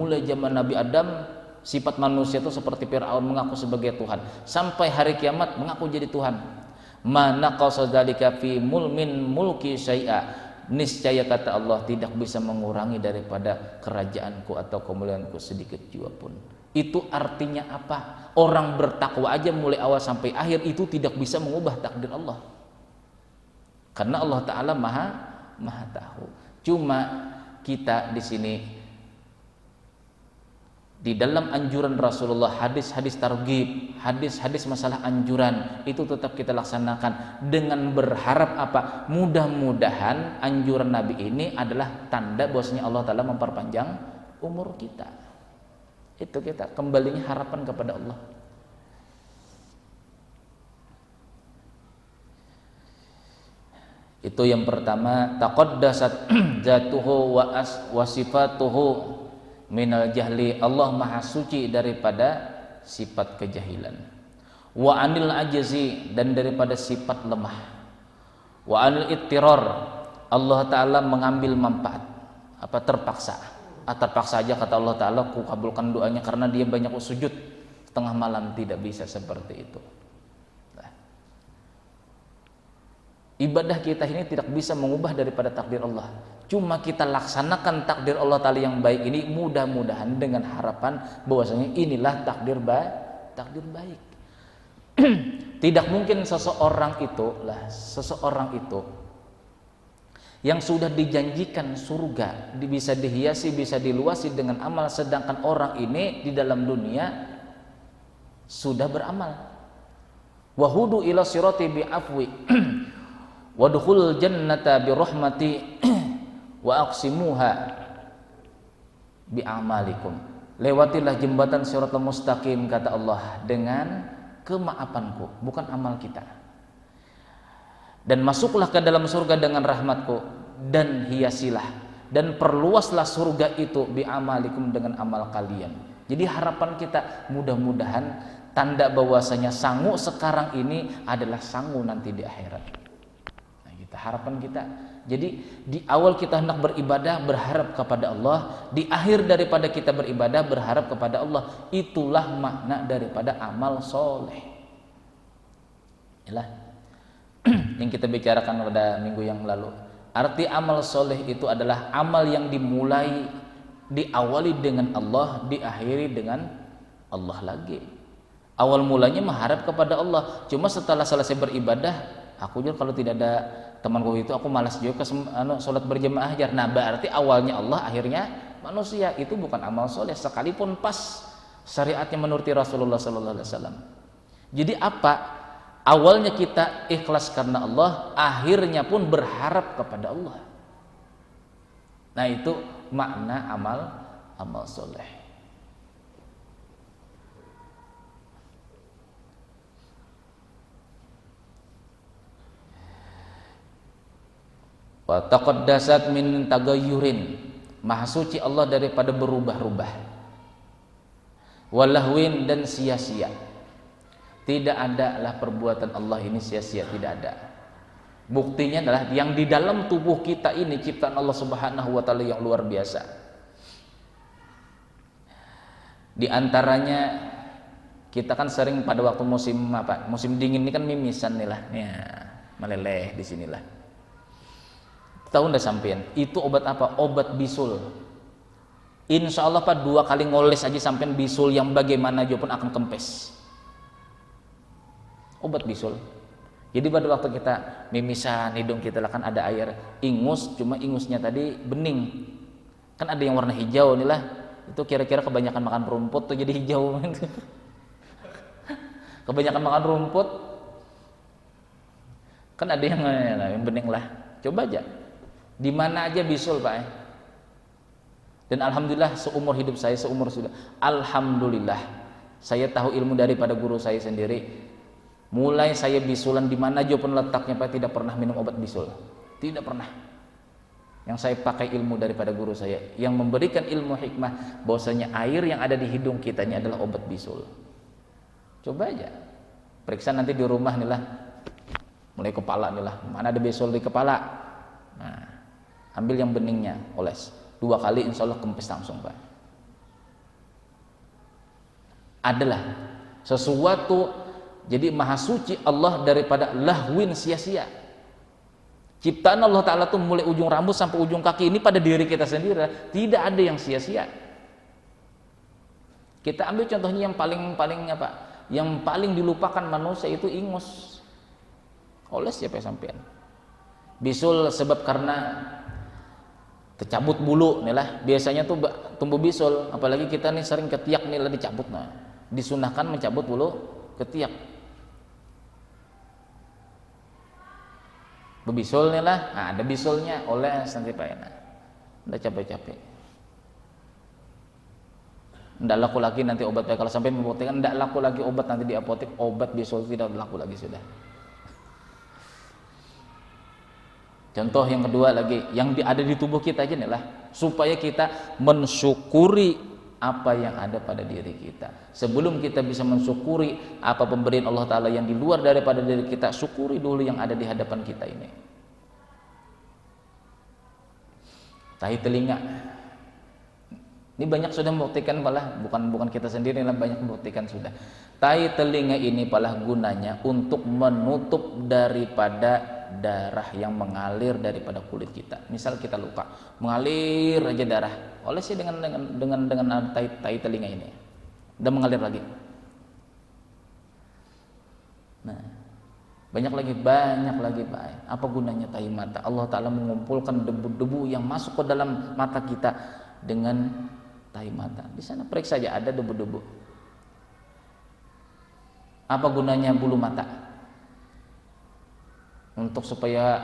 mulai zaman Nabi Adam sifat manusia itu seperti Fir'aun mengaku sebagai Tuhan, sampai hari kiamat mengaku jadi Tuhan. Ma naqasa dzalika fi min mulki syai'a, niscaya kata Allah tidak bisa mengurangi daripada kerajaanku atau kemuliaanku sedikit jua pun. Itu artinya apa? Orang bertakwa aja mulai awal sampai akhir itu tidak bisa mengubah takdir Allah, karena Allah Ta'ala maha tahu. Cuma kita di sini di dalam anjuran Rasulullah, hadis-hadis targhib, hadis-hadis masalah anjuran itu tetap kita laksanakan dengan berharap apa? Mudah-mudahan anjuran Nabi ini adalah tanda bahwasanya Allah Ta'ala memperpanjang umur kita. Itu kita kembalinya harapan kepada Allah. Itu yang pertama, taqaddasat zatuhu wa sifatuhu minal jahli, Allah maha suci daripada sifat kejahilan. Wa anil ajzi, dan daripada sifat lemah. Wa anil ittirar, Allah Ta'ala mengambil manfaat, terpaksa. Terpaksa aja kata Allah Ta'ala, ku kabulkan doanya karena dia banyak sujud tengah malam, tidak bisa seperti itu. Ibadah kita ini tidak bisa mengubah daripada takdir Allah. Cuma kita laksanakan takdir Allah Ta'ala yang baik ini mudah-mudahan dengan harapan bahwasanya inilah takdir baik. Tidak mungkin seseorang itu yang sudah dijanjikan surga bisa dihiasi, bisa diluasi dengan amal, sedangkan orang ini di dalam dunia sudah beramal. Wahudu ila sirati bi'afwi wadkhul jannata birahmati wa aqsimuha bi'amalikum. Lewatilah jembatan siratal mustaqim kata Allah dengan kemaafanku, bukan amal kita. Dan masuklah ke dalam surga dengan rahmatku, dan hiasilah dan perluaslah surga itu bi'amalikum dengan amal kalian. Jadi harapan kita mudah-mudahan tanda bahwasanya sangu sekarang ini adalah sangu nanti di akhirat. Harapan kita. Jadi di awal kita hendak beribadah berharap kepada Allah, di akhir daripada kita beribadah berharap kepada Allah. Itulah makna daripada amal soleh. Inilah yang kita bicarakan pada minggu yang lalu. Arti amal soleh itu adalah amal yang dimulai, diawali dengan Allah, diakhiri dengan Allah lagi. Awal mulanya mengharap kepada Allah. Cuma setelah selesai beribadah, aku juga kalau tidak ada temanku itu aku malas juga sholat berjamaah aja. Nah berarti awalnya Allah, akhirnya manusia. Itu bukan amal soleh sekalipun pas syariatnya menuruti Rasulullah Sallallahu Alaihi Wasallam. Jadi apa? Awalnya kita ikhlas karena Allah, akhirnya pun berharap kepada Allah. Nah itu makna amal soleh. Wa taqaddasat min tagayyurin, maha suci Allah daripada berubah-ubah. Walahwin, dan sia-sia. Tidak adalah perbuatan Allah ini sia-sia, tidak ada. Buktinya adalah yang di dalam tubuh kita ini ciptaan Allah Subhanahu wa taala yang luar biasa. Di antaranya kita kan sering pada waktu musim dingin ini kan mimisan nih lah, ya, meleleh di sinilah. Tahu ndak sampean itu obat apa? Obat bisul. Insya Allah Pak 2 kali ngoles aja sampean bisul yang bagaimana aja pun akan kempes. Obat bisul. Jadi pada waktu kita mimisan hidung kita lah kan ada air ingus, cuma ingusnya tadi bening. Kan ada yang warna hijau nih lah. Itu kira-kira kebanyakan makan rumput tuh jadi hijau. Kebanyakan makan rumput. Kan ada yang bening lah. Coba aja. Di mana aja bisul Pak. Dan alhamdulillah seumur hidup saya, sudah alhamdulillah saya tahu ilmu daripada guru saya sendiri. Mulai saya bisulan di mana aja pun letaknya Pak, tidak pernah minum obat bisul. Tidak pernah. Yang saya pakai ilmu daripada guru saya yang memberikan ilmu hikmah bahwasanya air yang ada di hidung kita ini adalah obat bisul. Coba aja. Periksa nanti di rumah nih lah. Mulai kepala nih lah. Mana ada bisul di kepala? Nah, ambil yang beningnya, oles 2 kali, insya Allah kempes langsung Pak. adalah sesuatu. Jadi maha suci Allah daripada lahwin, sia-sia. Ciptaan Allah Ta'ala tuh mulai ujung rambut sampai ujung kaki ini pada diri kita sendiri, tidak ada yang sia-sia. Kita ambil contohnya yang paling apa? Yang paling dilupakan manusia itu ingus. Oleh siapa yang sampean? Bisul sebab karena tercabut bulu nih lah. Biasanya tuh tumbuh bisul, apalagi kita nih sering ketiak nih lah dicabut. Nah, disunahkan mencabut bulu ketiak. Bebisul nih lah, nah, ada bisulnya, oles nanti Pak enak. Udah capek-capek. Nggak laku lagi nanti obat, kalau sampai membuktikan nggak laku lagi obat nanti di apotek, obat bisul tidak laku lagi sudah. Contoh yang kedua lagi, yang ada di tubuh kita aja nih lah, supaya kita mensyukuri apa yang ada pada diri kita. Sebelum kita bisa mensyukuri apa pemberian Allah Ta'ala yang di luar daripada diri kita, syukuri dulu yang ada di hadapan kita ini. Tahi telinga, ini banyak sudah membuktikan, malah bukan kita sendiri lah, banyak membuktikan sudah. Tahi telinga ini malah gunanya untuk menutup daripada darah yang mengalir daripada kulit kita. Misal kita luka, mengalir aja darah, oleh sih dengan tai telinga ini, udah mengalir lagi. Nah, banyak lagi Pak. Apa gunanya tai mata? Allah Ta'ala mengumpulkan debu-debu yang masuk ke dalam mata kita dengan tai mata. Di sana periksa saja ada debu-debu. Apa gunanya bulu mata? Untuk supaya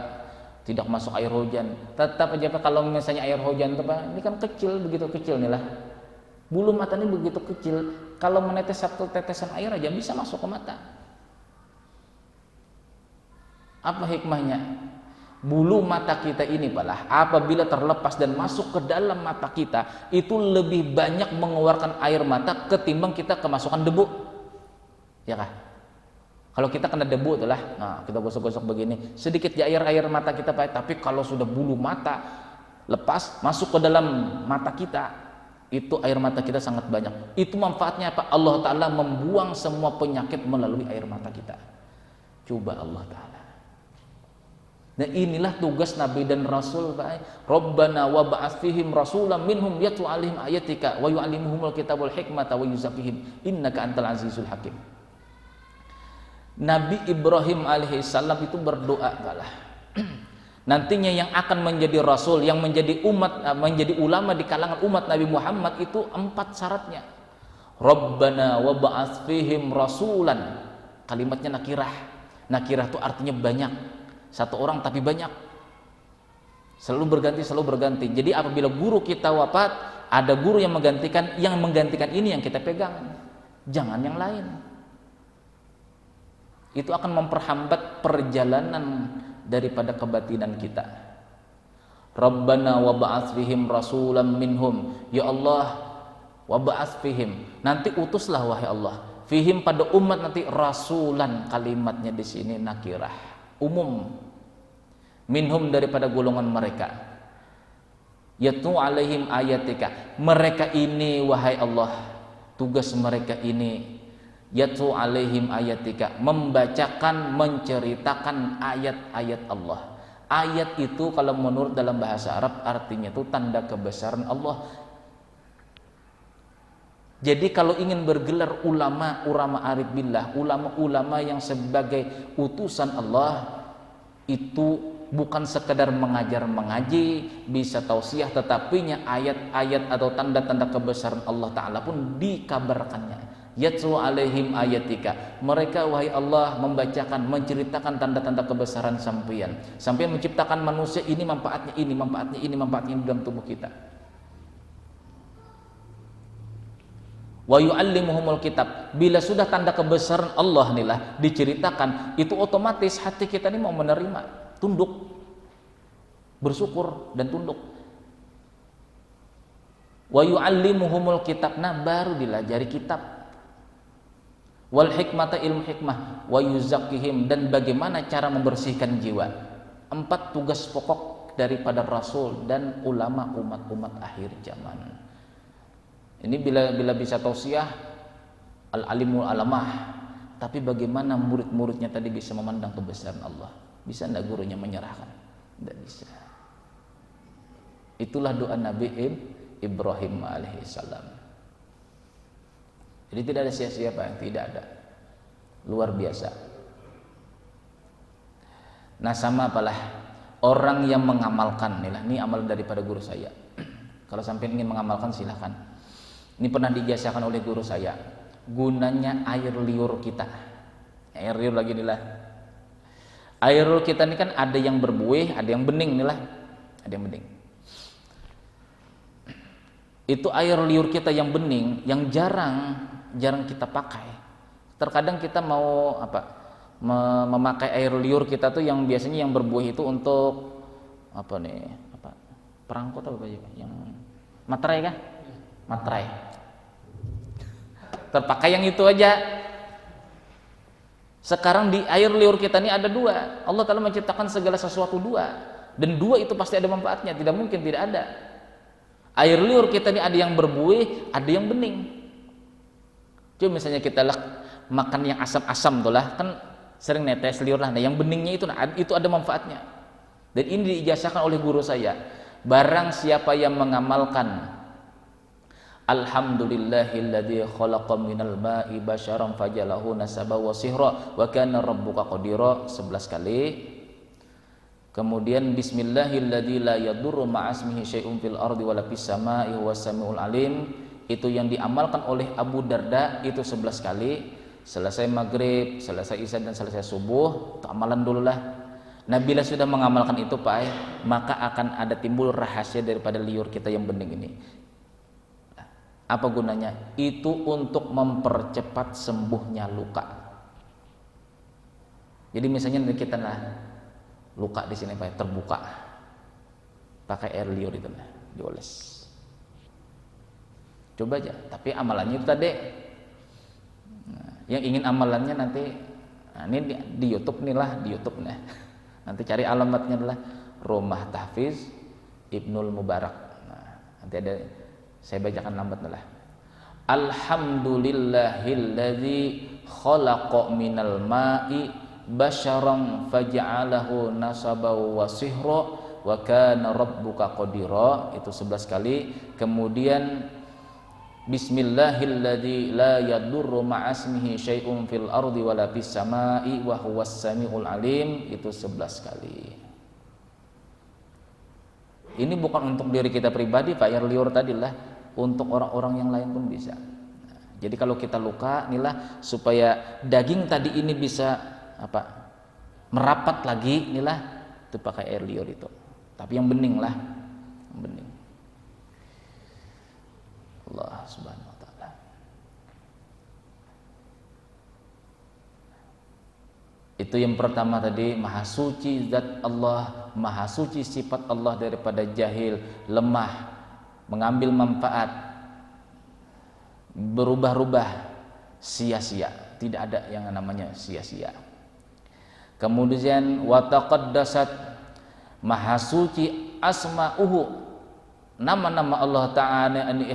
tidak masuk air hujan. Tetap aja Pak, kalau misalnya air hujan itu Pak, ini kan kecil, begitu kecil nih lah. Bulu mata ini begitu kecil, kalau menetes satu tetesan air aja bisa masuk ke mata. Apa hikmahnya? Bulu mata kita ini Pak lah, apabila terlepas dan masuk ke dalam mata kita, itu lebih banyak mengeluarkan air mata ketimbang kita kemasukan debu. Ya kah? Kalau kita kena debu itulah, nah kita gosok-gosok begini, sedikit air mata kita Pak. Tapi kalau sudah bulu mata lepas masuk ke dalam mata kita, itu air mata kita sangat banyak. Itu manfaatnya apa? Allah Ta'ala membuang semua penyakit melalui air mata kita. Coba Allah Ta'ala. Nah inilah tugas Nabi dan Rasul Pak. Rabbana wa ba'ats fihim rasulan minhum yatlu 'alaihim ayatika wa yu'allimuhumul kitaba wal hikmata wa yuzakkihim innaka antal azizul hakim. Nabi Ibrahim alaihissalam itu berdoa kalah. Nantinya yang akan menjadi rasul, yang menjadi umat, menjadi ulama di kalangan umat Nabi Muhammad itu 4 syaratnya. Rabbana wa ba'ats fihim rasulan. Kalimatnya nakirah. Nakirah itu artinya banyak. Satu orang tapi banyak. Selalu berganti. Jadi apabila guru kita wafat, ada guru yang menggantikan ini yang kita pegang. Jangan yang lain. Itu akan memperhambat perjalanan daripada kebatinan kita. Rabbana wa ba'ats fihim rasulan minhum. Ya Allah, wa ba'ats fihim. Nanti utuslah wahai Allah. Fihim pada umat nanti rasulan, kalimatnya di sini nakirah, umum. Minhum daripada golongan mereka. Yatlu 'alaihim ayatika. Mereka ini wahai Allah, tugas mereka ini yatlu 'alaihim ayatika, membacakan, menceritakan ayat-ayat Allah. Ayat itu kalau menurut dalam bahasa Arab artinya itu tanda kebesaran Allah. Jadi kalau ingin bergelar ulama arif billah, ulama yang sebagai utusan Allah, itu bukan sekedar mengajar mengaji, bisa tausiah, tetapinya ayat-ayat atau tanda-tanda kebesaran Allah Ta'ala pun dikabarkannya. Yatlu 'alaihim ayatika. Mereka wahai Allah membacakan, menceritakan tanda-tanda kebesaran sampeyan. Sampeyan menciptakan manusia, ini manfaatnya ini dalam tubuh kita. Wa yu'allimuhumul kitab. Bila sudah tanda kebesaran Allah inilah diceritakan, itu otomatis hati kita ini mau menerima, tunduk, bersyukur dan tunduk. Wa yu'allimuhumul kitab. Nah baru dilajari kitab. Wal hikmata, ilmu hikmah, wa yuzakkihim, dan bagaimana cara membersihkan jiwa. 4 tugas pokok daripada Rasul dan ulama umat akhir zaman. Ini bila bisa tausiah, al-alimul alamah. Tapi bagaimana murid-muridnya tadi bisa memandang kebesaran Allah? Bisa enggak gurunya menyerahkan? Tidak bisa. Itulah doa Nabi Ibrahim alaihissalam. Jadi tidak ada sia-sia, Pak, tidak ada. Luar biasa. Nah, sama apalah orang yang mengamalkan, ini amal daripada guru saya. Kalau sampai ingin mengamalkan silahkan. Ini pernah dibiasakan oleh guru saya. Gunanya air liur kita. Air liur lagi inilah. Air liur kita ini kan ada yang berbuih, ada yang bening inilah. Ada yang bening. Itu air liur kita yang bening, yang jarang kita pakai. Terkadang kita mau memakai air liur kita tuh yang biasanya yang berbuih itu untuk perangkot apa ya? Yang materai kan? Materai. Terpakai yang itu aja. Sekarang di air liur kita ini ada dua. Allah Ta'ala menciptakan segala sesuatu dua. Dan dua itu pasti ada manfaatnya. Tidak mungkin tidak ada. Air liur kita ini ada yang berbuih, ada yang bening. Coba misalnya kita makan yang asam-asam tuh lah, kan sering netes liur lah. Nah, yang beningnya itu ada manfaatnya. Dan ini diijazahkan oleh guru saya. Barang siapa yang mengamalkan Alhamdulillahilladzi khalaqa minal ma'i basyaran fajalahu nasaba wa sihra wa kana rabbuka qadira 11 kali. Kemudian bismillahilladzi la yadurru ma'asmihi syai'un fil ardi wala fis sama'i huwas samiul alim. Itu yang diamalkan oleh Abu Darda itu 11 kali. Selesai maghrib, selesai isya dan selesai subuh, itu amalan dulu lah. Nah, bila sudah mengamalkan itu, Pak, maka akan ada timbul rahasia daripada liur kita yang bening ini. Apa gunanya? Itu untuk mempercepat sembuhnya luka. Jadi misalnya kita luka di sini, Pak, terbuka, pakai air liur itu dioles. Coba aja. Tapi amalannya itu tadi. Nah, yang ingin amalannya nanti, ini di YouTube nih lah, di YouTube nih. Nanti cari alamatnya adalah Rumah Tahfiz Ibnul Mubarak. Nah, nanti ada, saya bacakan alamatnya lah. Alhamdulillahilladzi khalaqa minal ma'i basyaran faja'alahu nasaba wa sihra wa kana rabbuka qadira. Itu 11 kali. Kemudian bismillahilladzi la yadurru ma'asmihi syai'un fil ardi wala fis sama'i wa huwas samiul alim. Itu 11 kali. Ini bukan untuk diri kita pribadi, Pak, air liur tadilah, untuk orang-orang yang lain pun bisa. Jadi kalau kita luka, inilah supaya daging tadi ini bisa merapat lagi, inilah itu pakai air liur itu. Tapi yang bening lah, yang bening. Allah Subhanahu wa taala. Itu yang pertama tadi, maha suci zat Allah, maha suci sifat Allah daripada jahil, lemah, mengambil manfaat, berubah-ubah, sia-sia. Tidak ada yang namanya sia-sia. Kemudian wa taqaddasat, maha suci asma'uhu, nama-nama Allah Ta'ala anil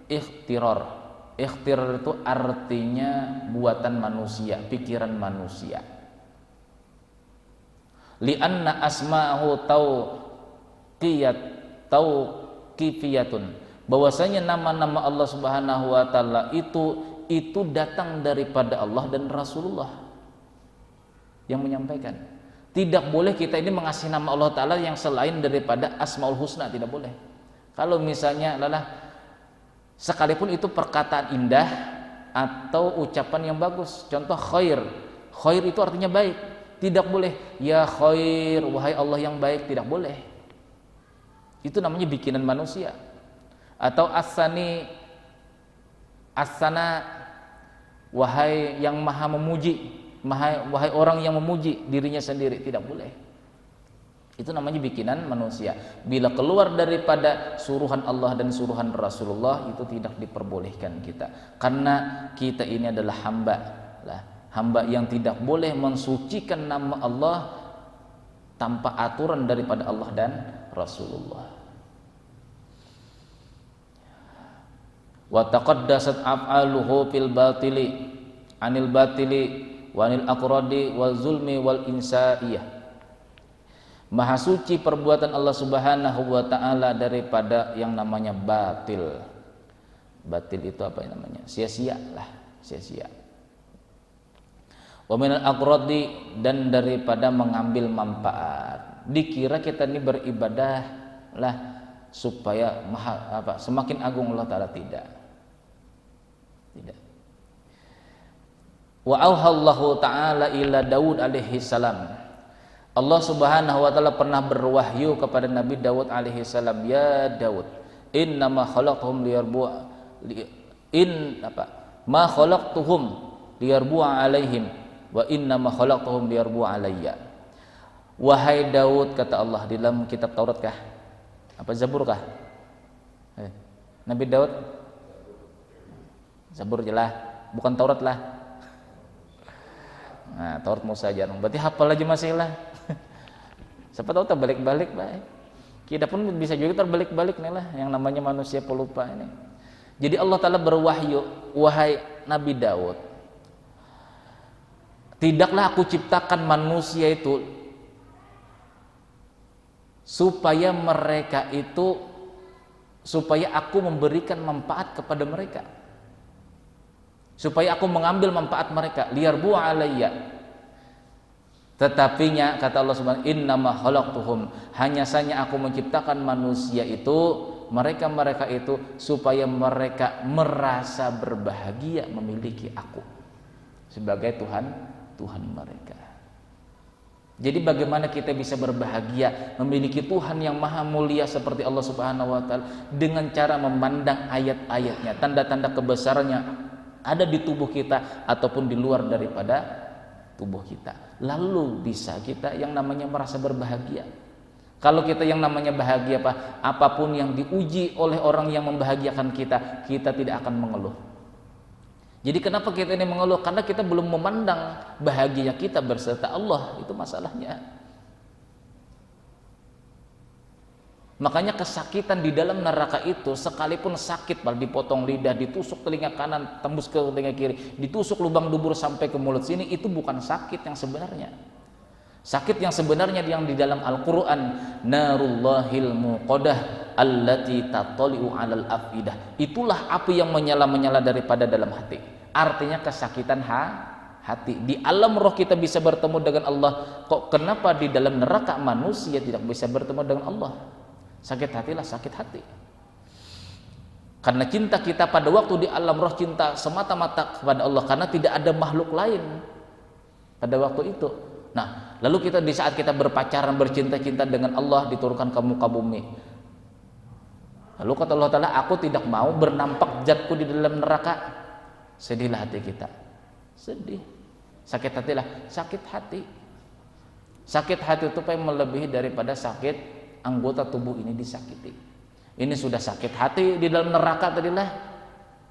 ikhtirar. Ikhtirar itu artinya buatan manusia, pikiran manusia. Li'anna asma'ahu tauqifiyatun, bahwasanya nama-nama Allah Subhanahu wa taala itu datang daripada Allah dan Rasulullah yang menyampaikan. Tidak boleh kita ini mengasih nama Allah Ta'ala yang selain daripada Asmaul Husna, tidak boleh. Kalau misalnya sekalipun itu perkataan indah atau ucapan yang bagus, contoh khair itu artinya baik, tidak boleh ya khair, wahai Allah yang baik, tidak boleh. Itu namanya bikinan manusia. Atau asana, wahai yang maha memuji, wahai orang yang memuji dirinya sendiri, tidak boleh. Itu namanya bikinan manusia. Bila keluar daripada suruhan Allah dan suruhan Rasulullah, itu tidak diperbolehkan kita. Karena kita ini adalah hamba yang tidak boleh mensucikan nama Allah tanpa aturan daripada Allah dan Rasulullah. wa taqaddasat af'aluhu fil batili anil batili wa anil aqradi wal zulmi wal insa'iyah. Maha suci perbuatan Allah Subhanahu wa taala daripada yang namanya batil. Batil itu apa yang namanya? Sia-sia lah, sia-sia. Wa minal aqradi, dan daripada mengambil manfaat. Dikira kita ini beribadah lah supaya semakin agung Allah taala, tidak. Tidak. Wa auhallahu ta'ala ila Daud alaihi salam. Allah Subhanahu wa taala pernah berwahyu kepada Nabi Daud alaihi salam, ya Daud, innama khalaqtuhum ma khalaqtuhum liyarbu'a alaihim wa innama khalaqtuhum liyarbu'a alayya. Wahai Daud, kata Allah di dalam kitab Taurat kah? Apa Zabur kah? Nabi Daud? Zabur jelas, bukan Taurat lah. Nah, Taurat Musa aja, berarti hafal aja masih lah. Siapa tahu terbalik-balik baik. Kita pun bisa juga terbalik-balik nih lah, yang namanya manusia pelupa ini. Jadi Allah Ta'ala berwahyu, wahai Nabi Daud, tidaklah aku ciptakan manusia itu supaya aku memberikan manfaat kepada mereka, supaya aku mengambil manfaat mereka, liyarbu alayya. Tetapinya kata Allah Subhanahu, innama khalaqtuhum, hanya saja aku menciptakan manusia itu, mereka itu supaya mereka merasa berbahagia memiliki aku sebagai Tuhan mereka. Jadi bagaimana kita bisa berbahagia memiliki Tuhan yang maha mulia seperti Allah Subhanahu wa taala dengan cara memandang ayat-ayatnya, tanda-tanda kebesarannya ada di tubuh kita ataupun di luar daripada tubuh kita. Lalu bisa kita yang namanya merasa berbahagia. Kalau kita yang namanya bahagia apapun yang diuji oleh orang yang membahagiakan kita, kita tidak akan mengeluh. Jadi kenapa kita ini mengeluh? Karena kita belum memandang bahagia kita berserta Allah, itu masalahnya. Makanya kesakitan di dalam neraka itu, sekalipun sakit, dipotong lidah, ditusuk telinga kanan, tembus ke telinga kiri, ditusuk lubang dubur sampai ke mulut sini, itu bukan sakit yang sebenarnya. Sakit yang sebenarnya yang di dalam Al-Quran, narullahil muqadah allati tattali'u 'alal afidah. Itulah api yang menyala-menyala daripada dalam hati. Artinya kesakitan hati. Di alam roh kita bisa bertemu dengan Allah. Kok kenapa di dalam neraka manusia tidak bisa bertemu dengan Allah? Sakit hatilah, sakit hati. Karena cinta kita pada waktu di alam roh, cinta semata-mata kepada Allah, karena tidak ada makhluk lain pada waktu itu. Nah, lalu kita di saat kita berpacaran, bercinta-cinta dengan Allah, diturunkan ke muka bumi. Lalu kata Allah Ta'ala, aku tidak mau bernampak zatku di dalam neraka. Sedihlah hati kita, sedih. Sakit hatilah, sakit hati. Sakit hati itu paling melebihi daripada sakit anggota tubuh ini disakiti. Ini sudah sakit hati di dalam neraka tadilah,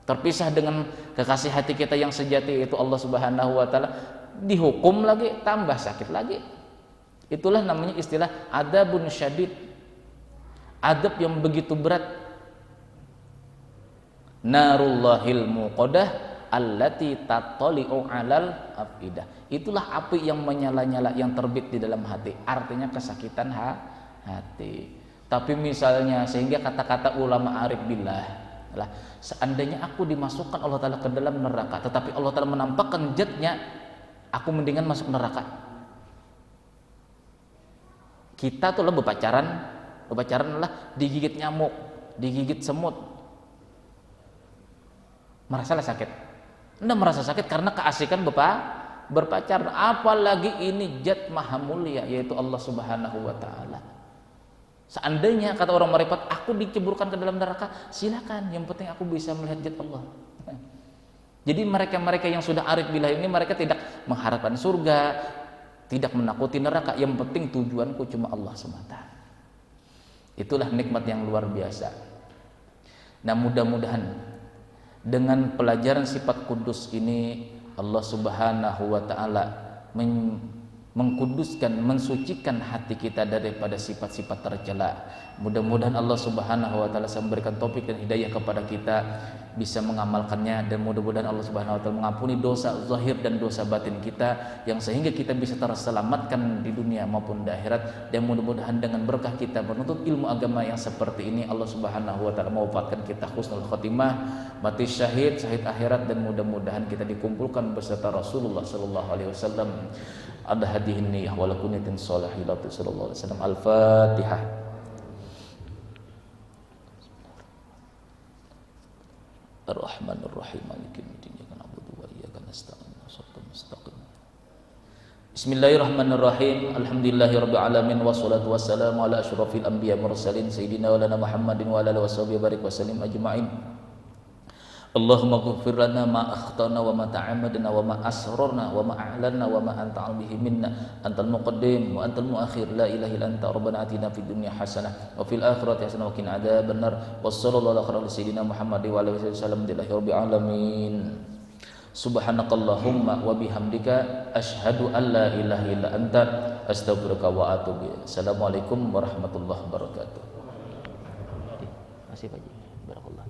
terpisah dengan kekasih hati kita yang sejati itu Allah Subhanahu wa taala, dihukum lagi, tambah sakit lagi. Itulah namanya istilah adabun syadid, adab yang begitu berat. Narullahil muqadah allati tattali'u 'alal afidah. Itulah api yang menyala-nyala, yang terbit di dalam hati. Artinya kesakitan hati. Tapi misalnya, sehingga kata-kata ulama arif billah lah, seandainya aku dimasukkan Allah Ta'ala ke dalam neraka, tetapi Allah Ta'ala menampakkan zatnya, aku mendingan masuk neraka. Kita tuh lah berpacaran lah digigit nyamuk, digigit semut, merasalah sakit. Anda merasa sakit karena keasikan berpacaran. Apalagi ini zat maha mulia, yaitu Allah Subhanahu wa taala. Seandainya kata orang marifat, aku diceburkan ke dalam neraka, silakan, yang penting aku bisa melihat zat Allah. Jadi mereka-mereka yang sudah arif billah ini, mereka tidak mengharapkan surga, tidak menakuti neraka, yang penting tujuanku cuma Allah semata. Itulah nikmat yang luar biasa. Nah, mudah-mudahan dengan pelajaran sifat kudus ini, Allah Subhanahu wa taala mengkuduskan, mensucikan hati kita daripada sifat-sifat tercela. Mudah-mudahan Allah Subhanahu wa taala memberikan taufik dan hidayah kepada kita bisa mengamalkannya, dan mudah-mudahan Allah Subhanahu wa taala mengampuni dosa zahir dan dosa batin kita yang sehingga kita bisa terselamatkan di dunia maupun di akhirat. Dan mudah-mudahan dengan berkah kita menuntut ilmu agama yang seperti ini, Allah Subhanahu wa taala mewafatkan kita husnul khotimah, mati syahid, syahid akhirat, dan mudah-mudahan kita dikumpulkan beserta Rasulullah sallallahu alaihi wasallam. Ada hadihin niyah wala kunyatin sholihati sallallahu alaihi wasallam. Al-Fatihah. Ar-Rahmanir Rahim Maliki Yaumiddin Iyyaka na'budu wa iyyaka nasta'in Shiratal mustaqim. Bismillahirrahmanirrahim. Alhamdulillahirabbil alamin wassalatu wassalamu ala asyrofil anbiya mursalin sayyidina wa lana Muhammadin wa ala alihi washabihi barik wasallim ajma'in. Allahumma ighfir lana ma akhtana wa ma ta'ammadna wa ma asrarna wa ma a'lanna wa ma anta bihi minna antal muqaddim wa antal muakhir la ilaha illa anta rabbana atina fid dunya hasanah wa fil akhirati hasanah wa qina adzabannar. Wassallallahu ala sayyidina Muhammad wa alihi wasallam rabbil alamin. Subhanakallahumma wa bihamdika asyhadu an la ilaha illa anta astaghfiruka wa atubu ilaik. Assalamualaikum warahmatullahi wabarakatuh. Terima kasih Pak Ji. Barakallah.